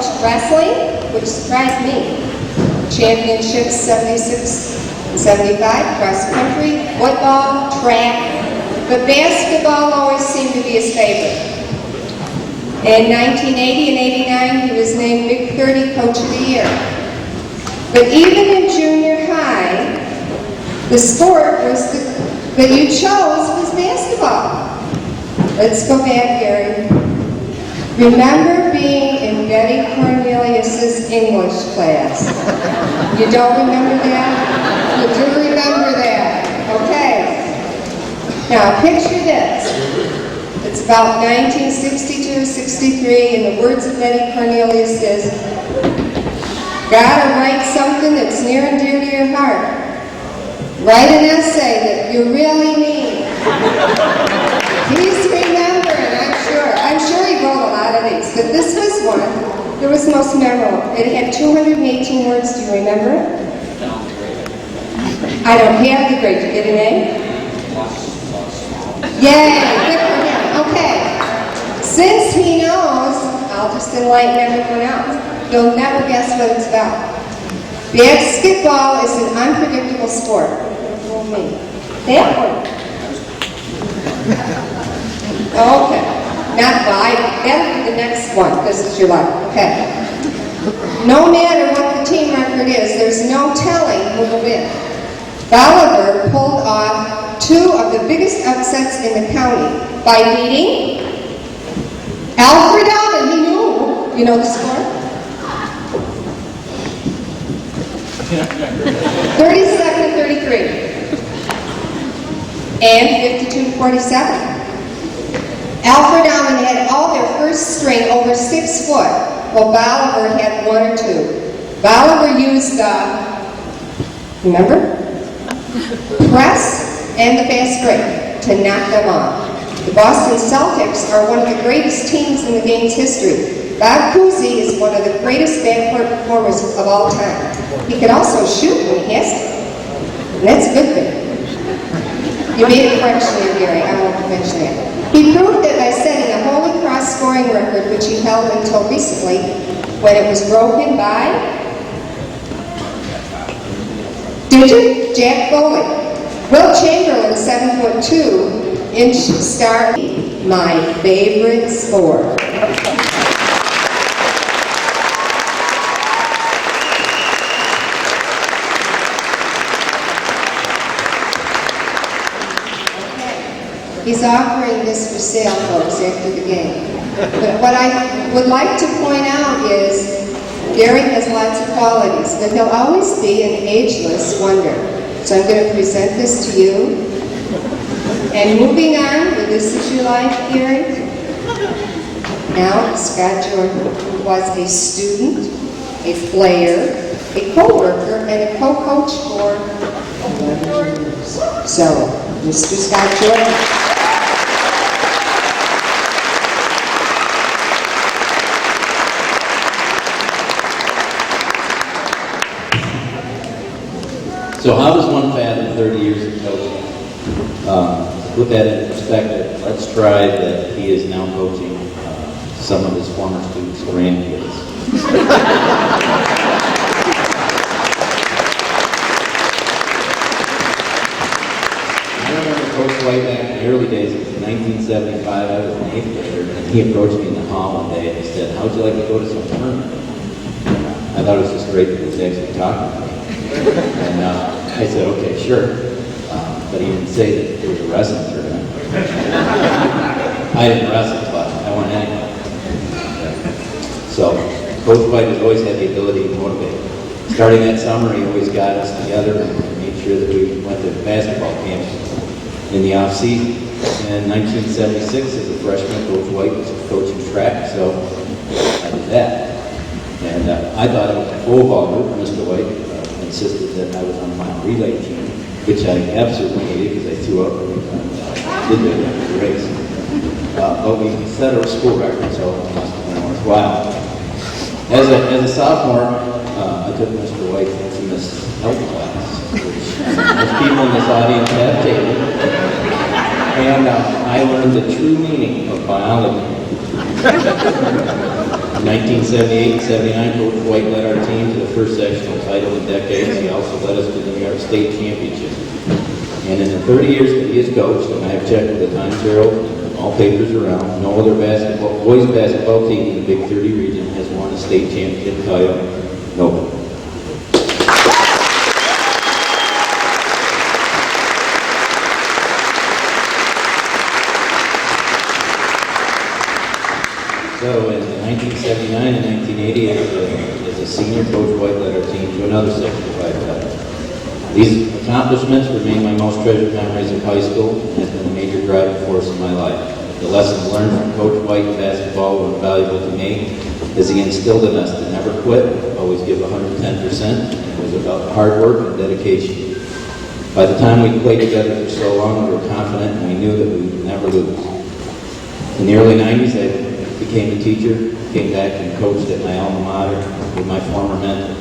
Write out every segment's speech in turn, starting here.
coached wrestling, which surprised me. Championships 76 and 75, cross country, football, track, but basketball always seemed to be his favorite. In 1980 and 89, he was named Big 30 Coach of the Year. But even in junior high, the sport that you chose was basketball. Let's go back, Gary. Remember being in Betty Cornelius's English class? You don't remember that? You do remember that. Okay. Now, picture this. It's about 1962-63, and the words of Betty Cornelius is, gotta write something that's near and dear to your heart. Write an essay that you really mean. Please remember, and I'm sure he wrote a lot of these, but this was one that was most memorable. It had 218 words. Do you remember it? I don't have the grade. Did you get an A? Yay, good for him. Okay. Since he knows, I'll just enlighten everyone else. You'll never guess what it's about. Basketball is an unpredictable sport. What do you mean? That one. Okay. Not five. That'll be the next one. This is your life. Okay. No matter what the team record is, there's no telling who will win. Bolivar pulled off two of the biggest upsets in the county by beating Alfred Alvin. He knew. You know the score? 37-33 and 52-47. Alfred Alvin had all their first string over 6 foot, while Bolivar had 1 or 2. Bolivar used the, remember? Press and the fast break to knock them off. The Boston Celtics are one of the greatest teams in the game's history. Bob Cousy is one of the greatest backcourt performers of all time. He can also shoot when he has to. And that's a good thing. You made a correction here, Gary. I won't mention that. He proved it by setting a Holy Cross scoring record, which he held until recently, when it was broken by Jack Foley. Will Chamberlain, 7'2" star, my favorite sport. He's offering this for sale, folks, after the game. But what I would like to point out is Gary has lots of qualities, but he'll always be an ageless wonder. So I'm going to present this to you. And moving on, this is your life, Gary. Now, Scott Jordan, who was a student, a player, a co-worker, and a co-coach for 11 years. So, Mr. Scott Jordan. So how does one fathom 30 years of coaching? To put that in perspective, let's try that he is now coaching some of his former students' grandkids. I remember Coach Wight back in the early days, it was 1975, I was an 8th grader, and he approached me in the hall one day and he said, "How would you like to go to some tournament?" I thought it was just great that he was actually talking to me. And I said, "Okay, sure." But he didn't say that there was a wrestling tournament. I didn't wrestle, but I went anyway. So, Coach Wight has always had the ability to motivate. Starting that summer, he always got us together and made sure that we went to basketball camps in the off-season. In 1976, as a freshman, Coach Wight was coaching track, so I did that. And I thought I was a full ball group. Mr. Wight insisted that I was on my relay team, which I absolutely hated because I threw up every time I did the race. But we set our school record, so it must have been worthwhile. As a sophomore, I took Mr. White's infamous health class, which most people in this audience have taken. And I learned the true meaning of biology. In 1978 and 79, Coach Wight led our team to the first sectional title in decades. He also led us to the New York State Championship. And in the 30 years that he has coached, and I have checked with the Times Herald, all papers around, no other boys basketball team in the Big 30 region has won a state championship title. Nobody. So in 1979 and 1980, as a senior, Coach Wight led our team to another Section 5 title. These accomplishments remain my most treasured memories of high school and has been a major driving force in my life. The lessons learned from Coach Wight in basketball were invaluable to me, as he instilled in us to never quit, always give 110%, and it was about hard work and dedication. By the time we played together for so long, we were confident and we knew that we would never lose. In the early 90s, I became a teacher, came back and coached at my alma mater with my former mentor.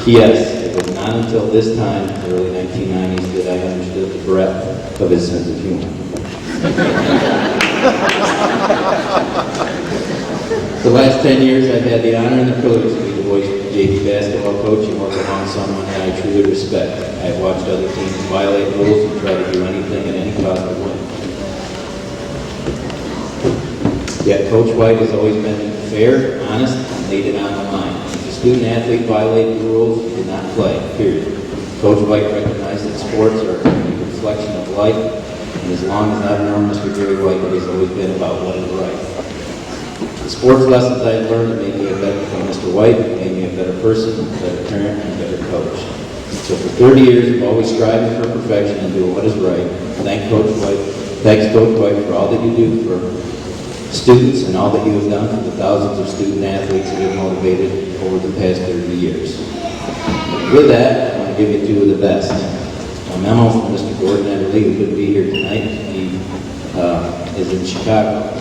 P.S. It was not until this time, the early 1990s, that I understood the breadth of his sense of humor. The last 10 years, I've had the honor and the privilege to be the voice of the JV basketball coach and work along someone that I truly respect. I have watched other teams violate rules and try to do anything at any cost to win. Yet Coach Wight has always been fair, honest, and laid it on the line. If a student athlete violated the rules, he did not play, period. Coach Wight recognized that sports are a reflection of life, and as long as I've known Mr. Gary Wight, it has always been about what is right. The sports lessons I've learned have made me a better from Mr. Wight, made me a better person, a better parent, and a better coach. So for 30 years, I've always striving for perfection and doing what is right. Thanks, Coach Wight, for all that you do for students and all that you have done for the thousands of student athletes that have motivated over the past 30 years. With that, I want to give you two of the best. A memo from Mr. Gordon Everly, who couldn't be here tonight. He is in Chicago.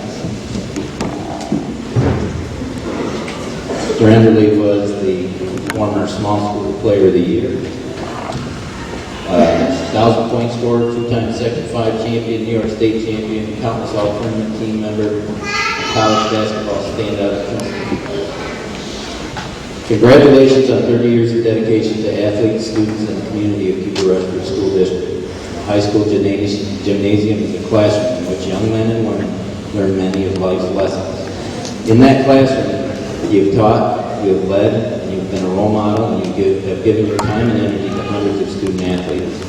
Mr. Everly was the former small school player of the year. 1,000-point scorer, two-time Section 5 champion, New York State champion, countless all-tournament team member, college basketball standout. Congratulations on 30 years of dedication to athletes, students, and the community of Cuba-Rushford School District. High school gymnasium is a classroom in which young men and women learn many of life's lessons. In that classroom, you have taught, you have led, and you've been a role model, and you have given your time and energy to hundreds of student athletes.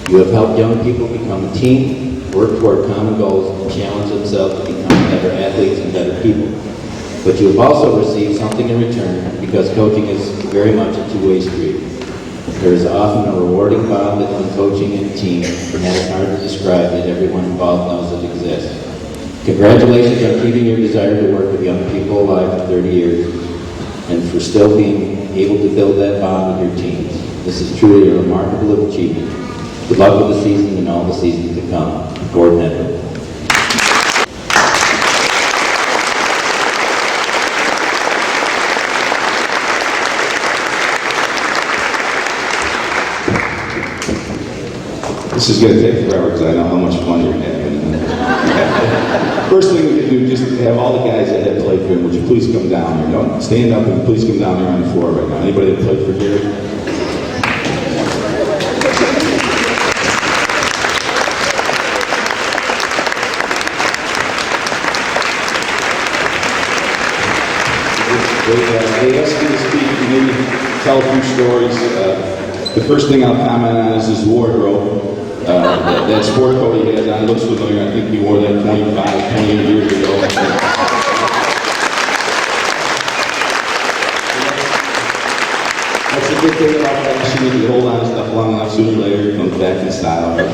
You have helped young people become a team, work toward common goals, and challenge themselves to become better athletes and better people. But you have also received something in return, because coaching is very much a two-way street. There is often a rewarding bond between coaching and a team, and that is hard to describe, that everyone involved knows it exists. Congratulations on keeping your desire to work with young people alive for 30 years, and for still being able to build that bond with your teams. This is truly a remarkable achievement. Good luck with the season and all the seasons to come. Gordon Everly. This is going to take forever because I know how much fun you're having. First thing we can do is just have all the guys that have played for him, would you please come down here? Don't stand up and please come down here on the floor right now. Anybody that played for Gary? They asked me to speak and maybe tell a few stories. The first thing I'll comment on is his wardrobe. That sport coat he has on looks familiar. I think he wore that 28 years ago. That's a good thing about fashion. If you hold on to stuff long enough, sooner or later it comes back in style. Right?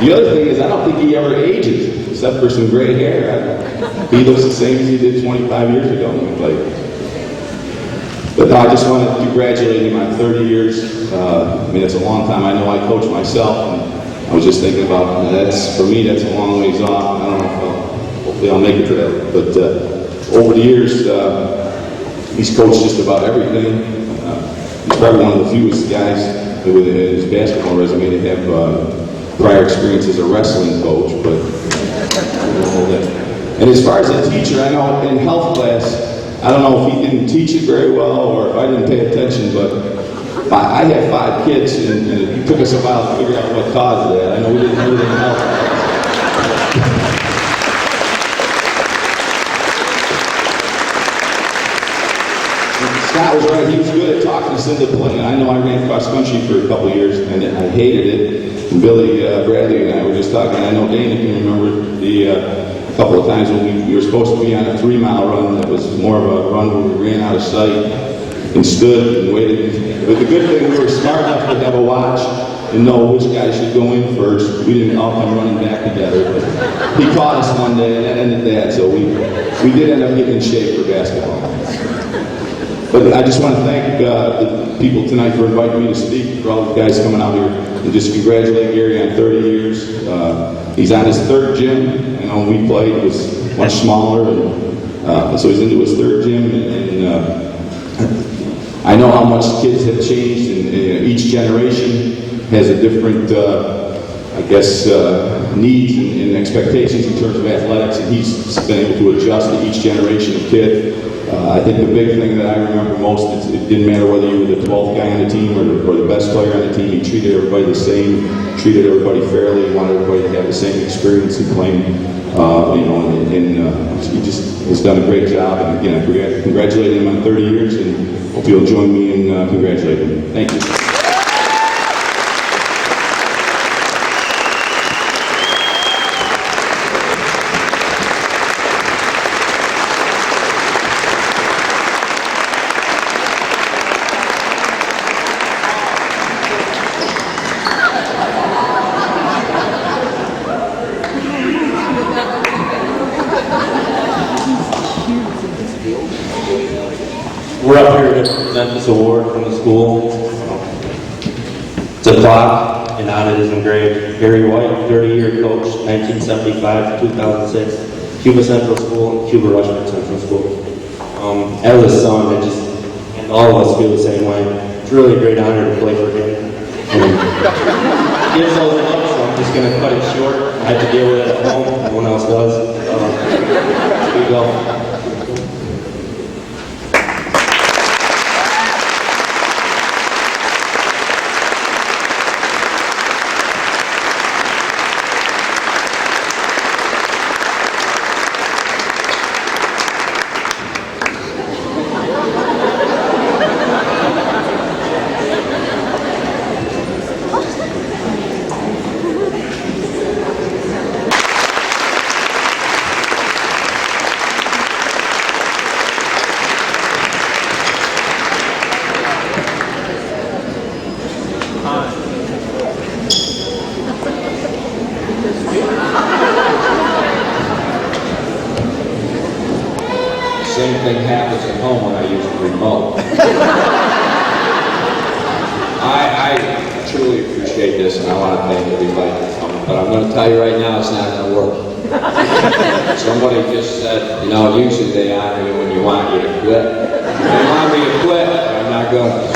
The other thing is, I don't think he ever ages, except for some gray hair. He looks the same as he did 25 years ago when he played. But no, I just want to congratulate him on 30 years. I mean, it's a long time. I know I coach myself, and I was just thinking about, for me, that's a long ways off. I don't know hopefully I'll make it to that. But over the years, he's coached just about everything. He's probably one of the fewest guys with his basketball resume to have prior experience as a wrestling coach. But and as far as a teacher, I know in health class, I don't know if he didn't teach it very well or if I didn't pay attention, but I had 5 kids, and it took us a while to figure out what caused that. I know we didn't really help. Scott was right. He was good at talking us into playing. I know I ran cross country for a couple of years, and I hated it. And Billy Bradley and I were just talking. I know Dana can remember the couple of times when we were supposed to be on a 3-mile run that was more of a run where we ran out of sight and stood and waited. But the good thing, we were smart enough to have a watch and know which guy should go in first. We didn't all come running back together. But he caught us one day, and that ended that. So we did end up getting in shape for basketball. But I just want to thank the people tonight for inviting me to speak, for all the guys coming out here, and just congratulate Gary on 30 years. He's on his 3rd gym. I know when we played, it was much smaller, and so he's into his 3rd gym. And I know how much kids have changed, and each generation has a different, needs and expectations in terms of athletics, and he's been able to adjust to each generation of kid. I think the big thing that I remember most is it didn't matter whether you were the 12th guy on the team or the best player on the team. He treated everybody the same, treated everybody fairly, wanted everybody to have the same experience in playing. He just has done a great job. And again, I congratulate him on 30 years, and hope you'll join me in congratulating him. Thank you. We're up here to present this award from the school. It's a plaque, and on it is engraved Gary Wight, 30-year coach, 1975 to 2006, Cuba Central School and Cuba-Rushford Central School. As a son, and all of us feel the same way. It's really a great honor to play for him. He gives those looks, so I'm just going to cut it short. I had to deal with it at home, no one else does. Here we go. Same thing happens at home when I use the remote. I truly appreciate this, and I want to thank everybody for coming, but I'm going to tell you right now, it's not going to work. Somebody just said, usually they honor you when you want you to quit. They want me to quit, but I'm not going to.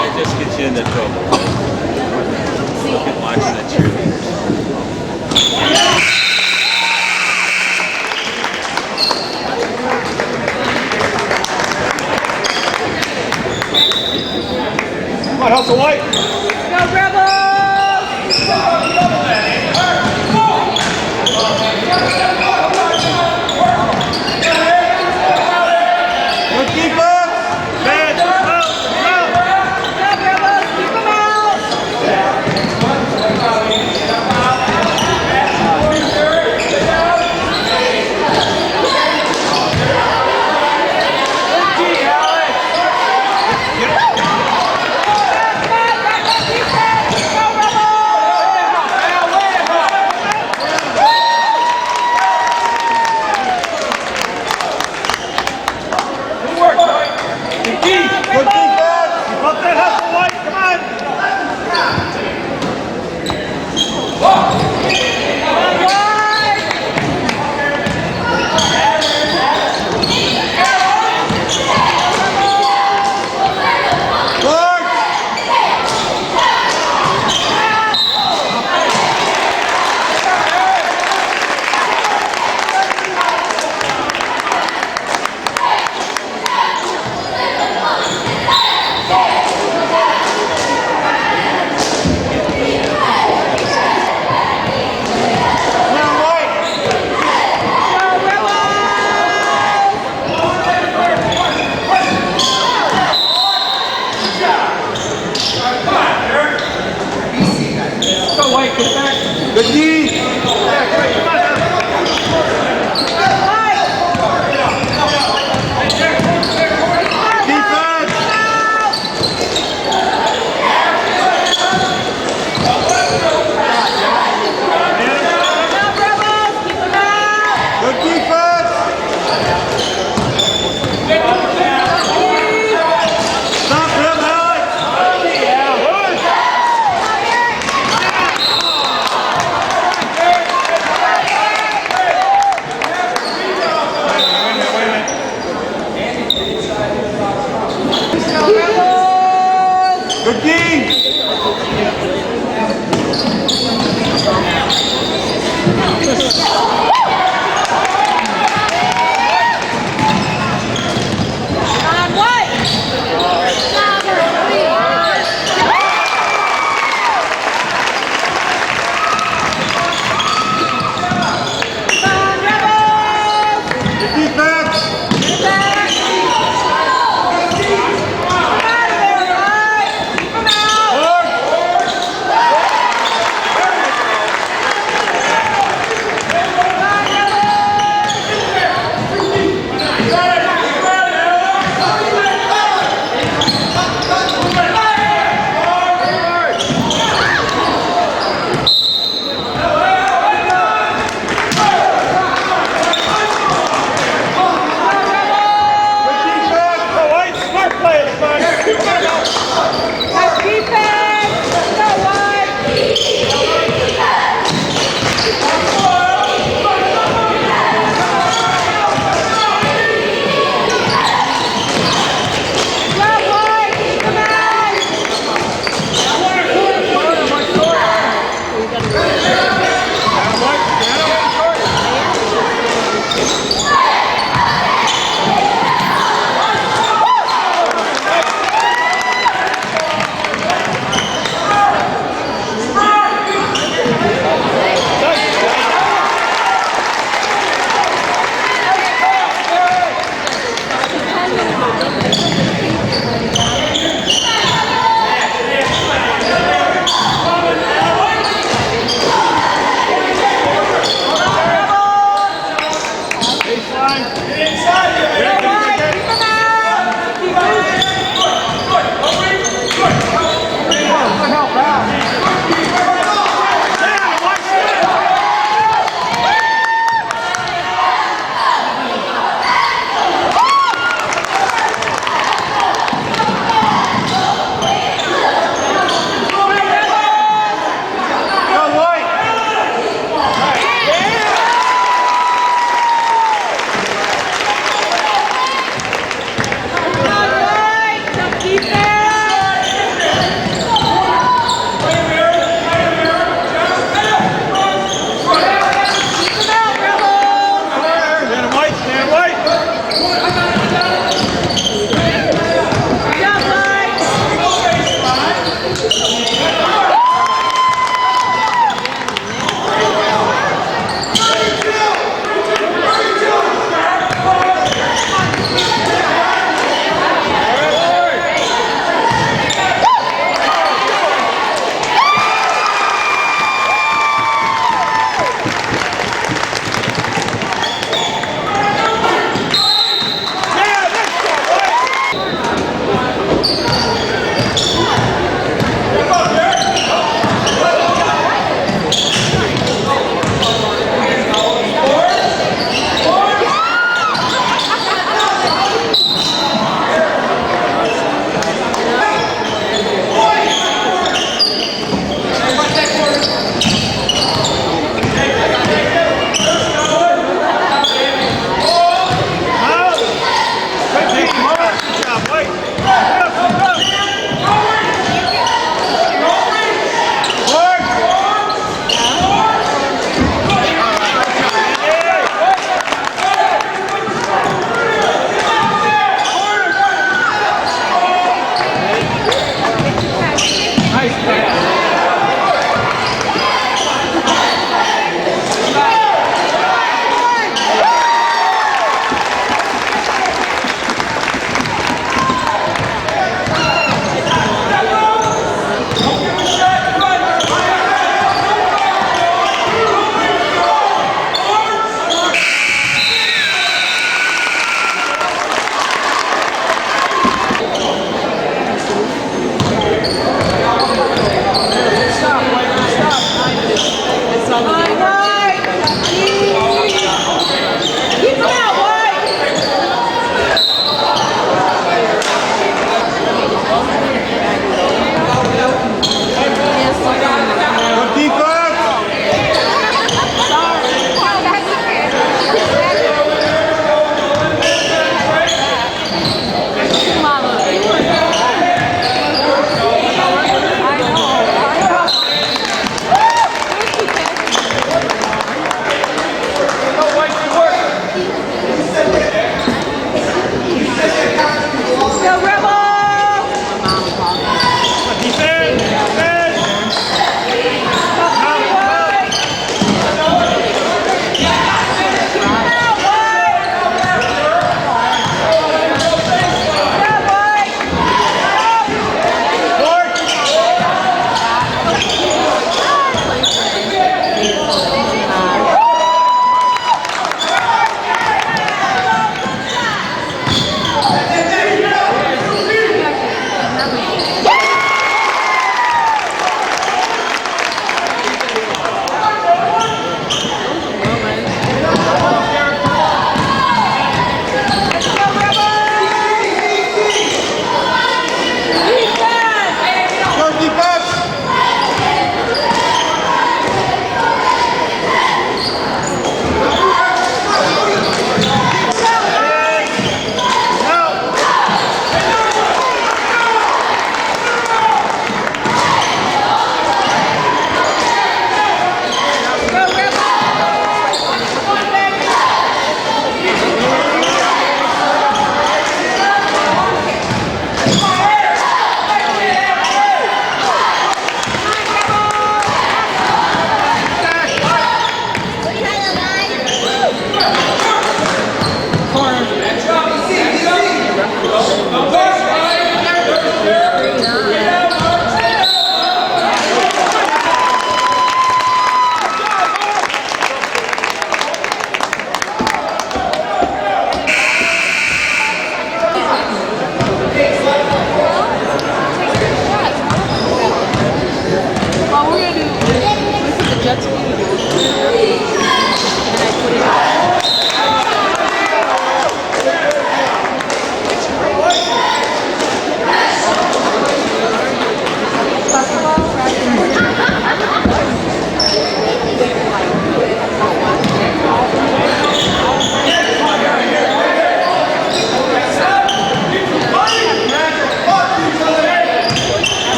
That just gets you into trouble. Look at watching the cheerleaders. Come on, Hustle White. Go Rebels!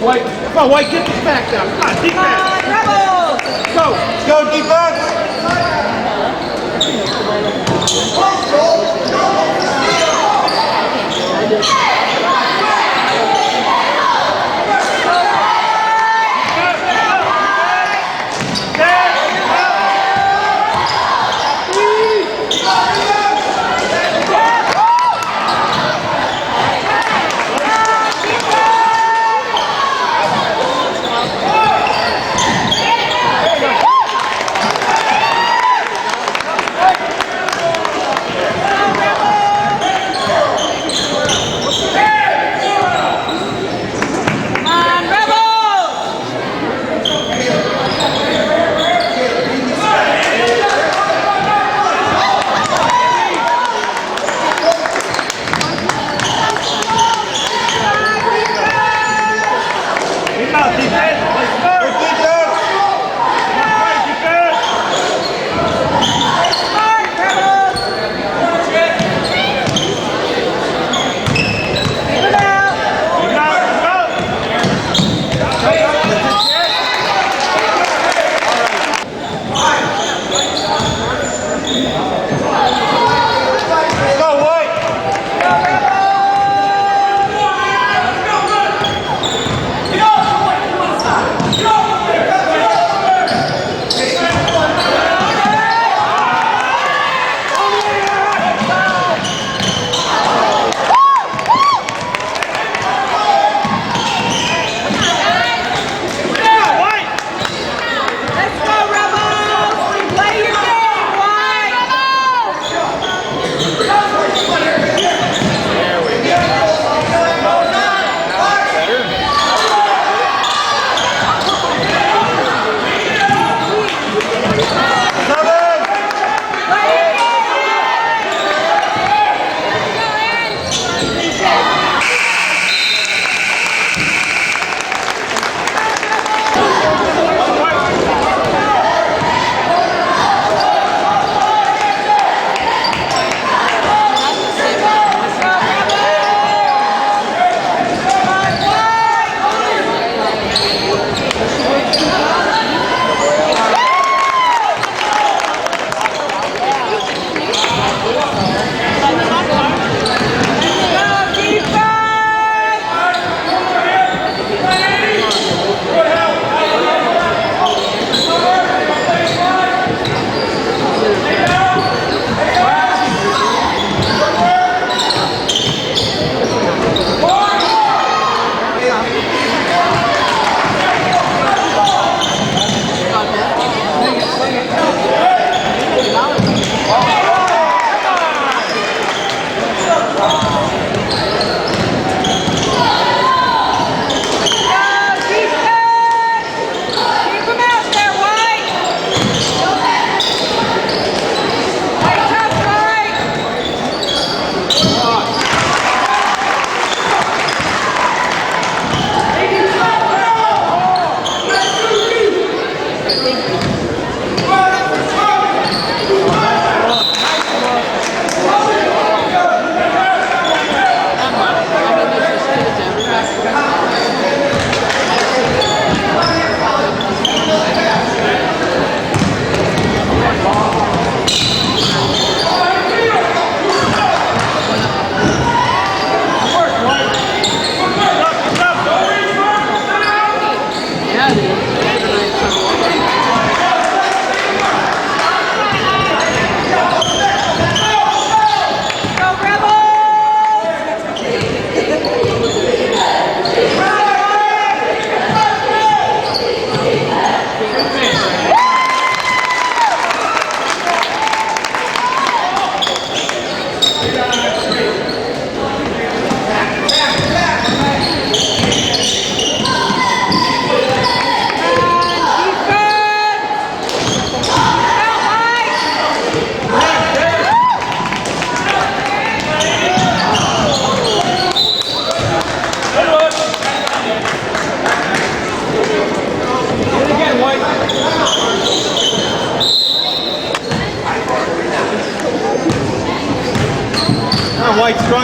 White, come on, White, get this back now. Come on, defense. Rebels! Go defense!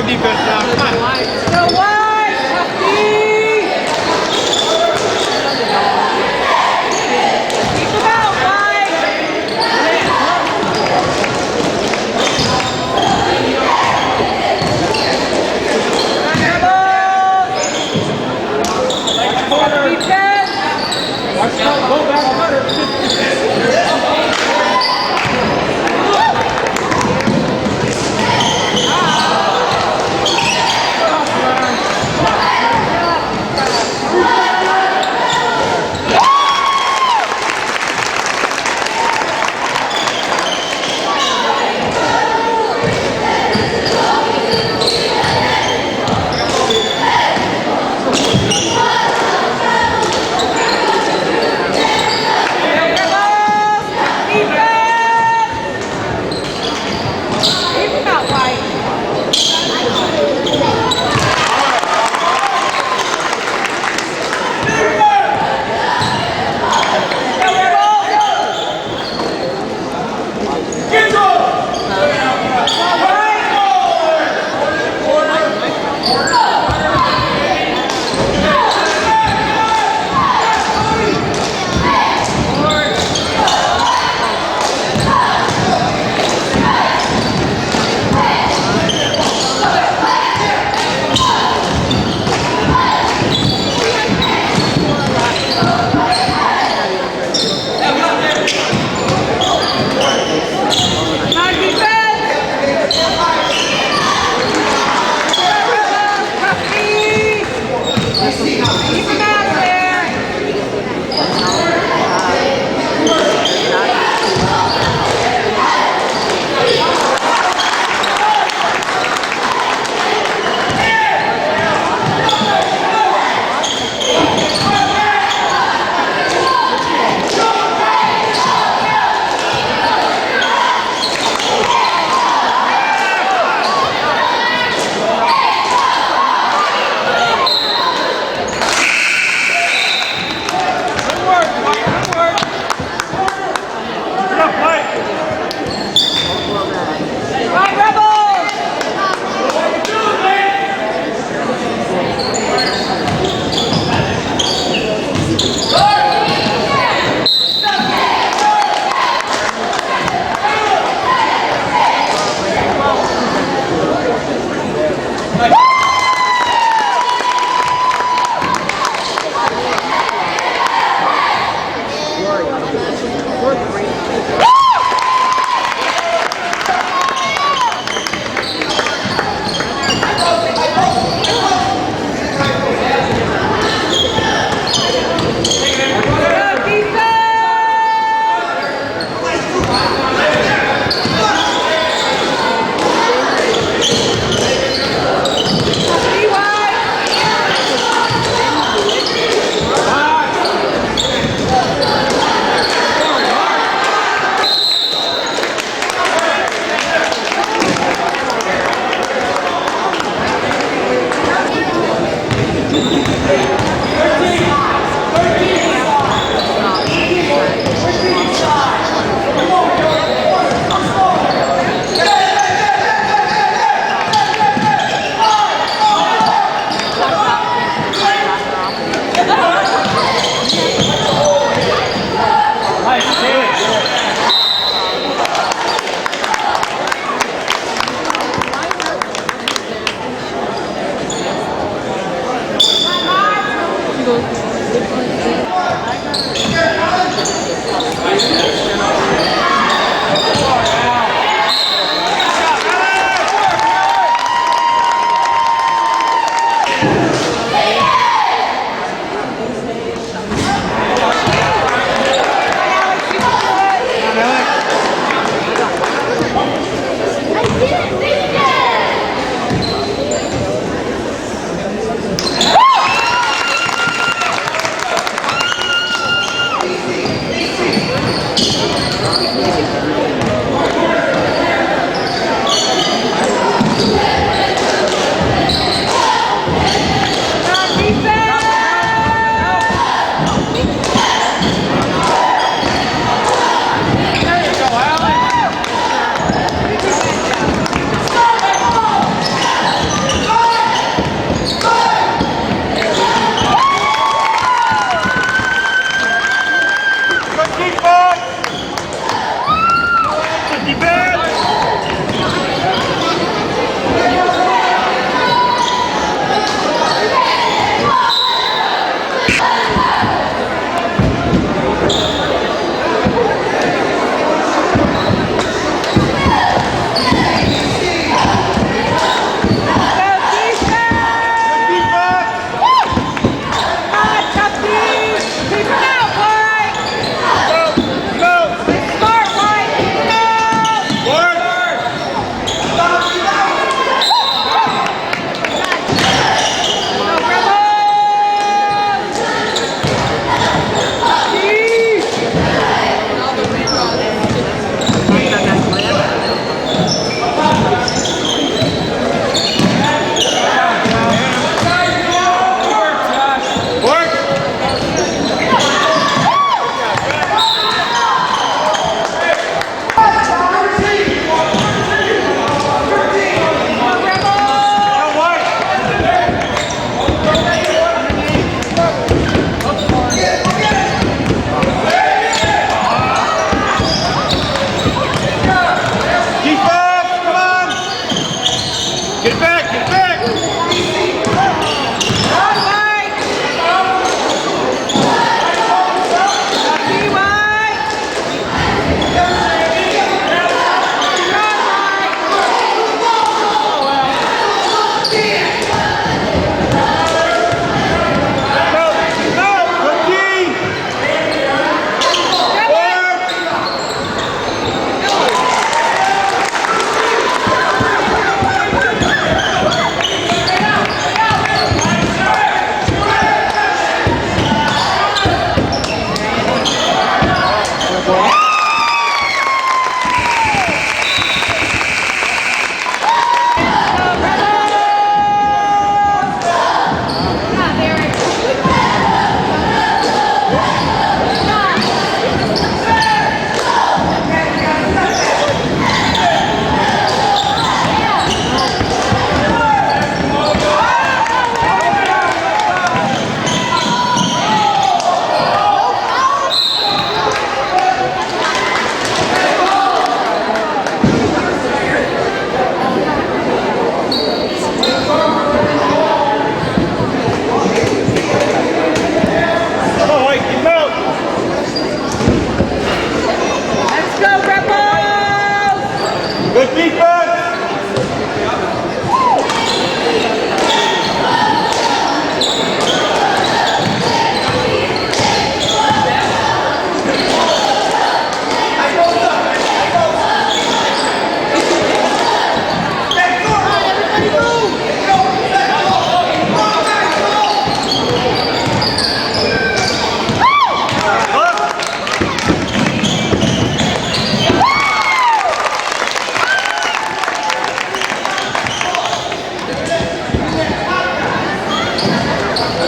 Strong defense now. Come on. Go White! Keep him out, White! Defense! Watch out, go back, Hunter.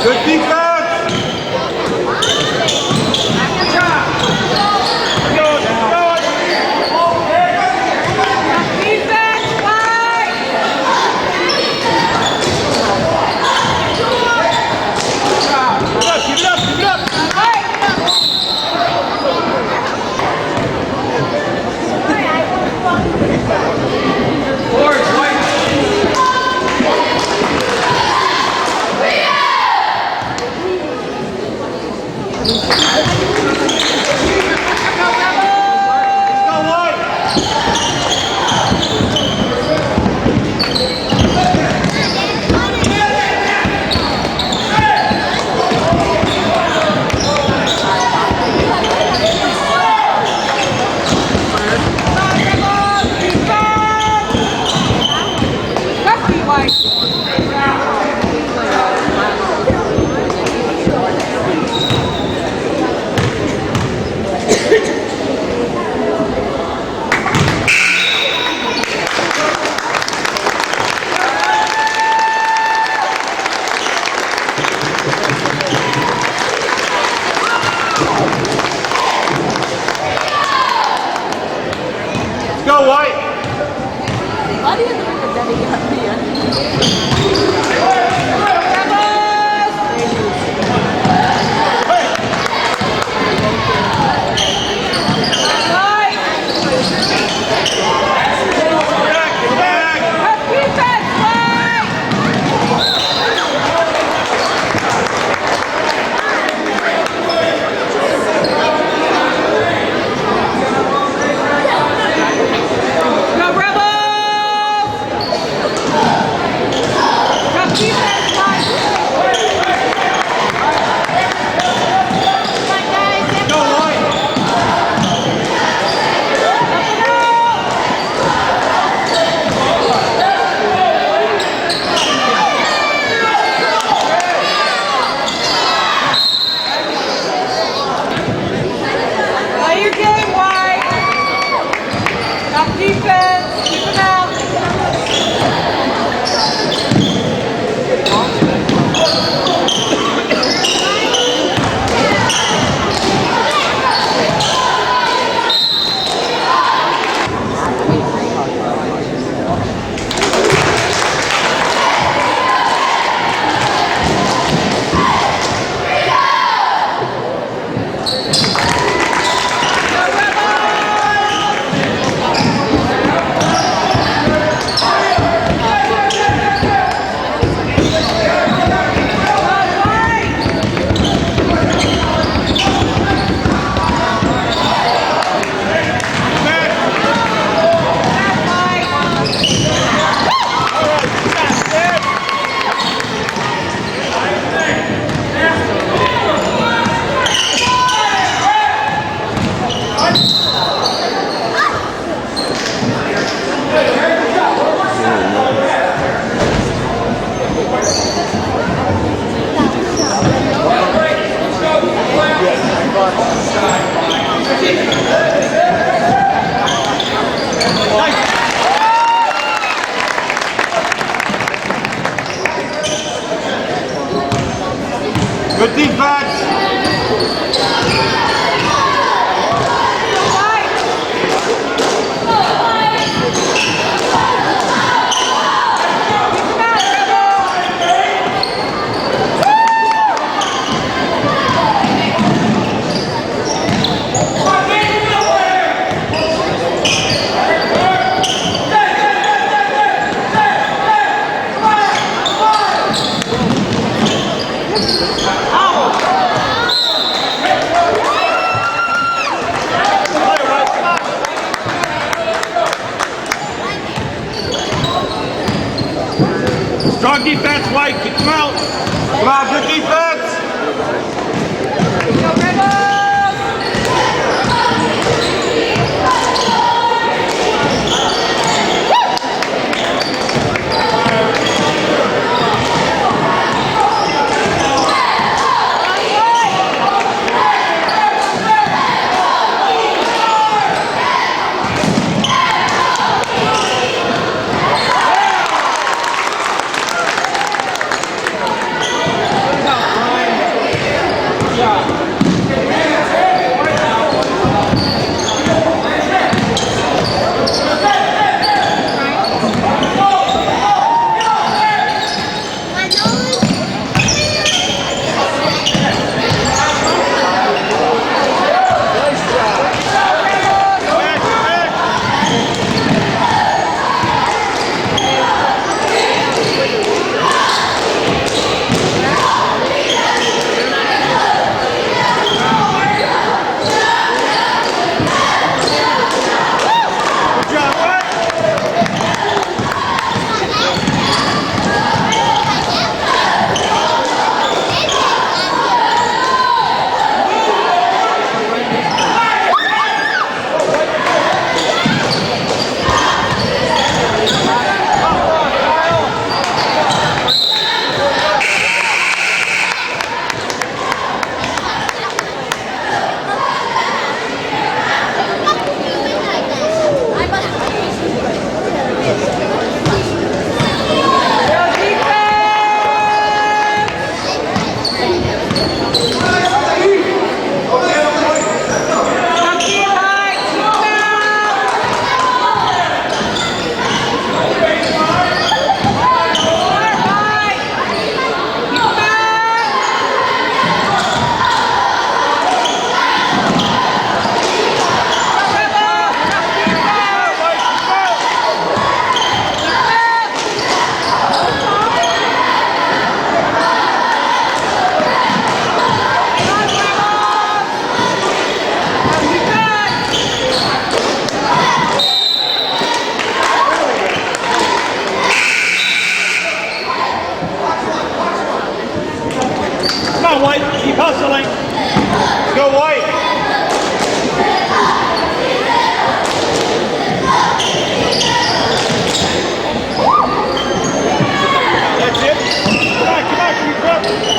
Good defense. Go White! Good defense! Strong defense, White. Kick him out. Come on, good defense. Go, Rebels! Come on, White. Keep hustling. Go, White. That's it. Come on, keep up.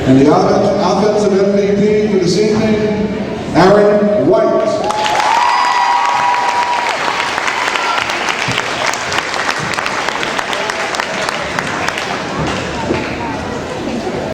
And the offensive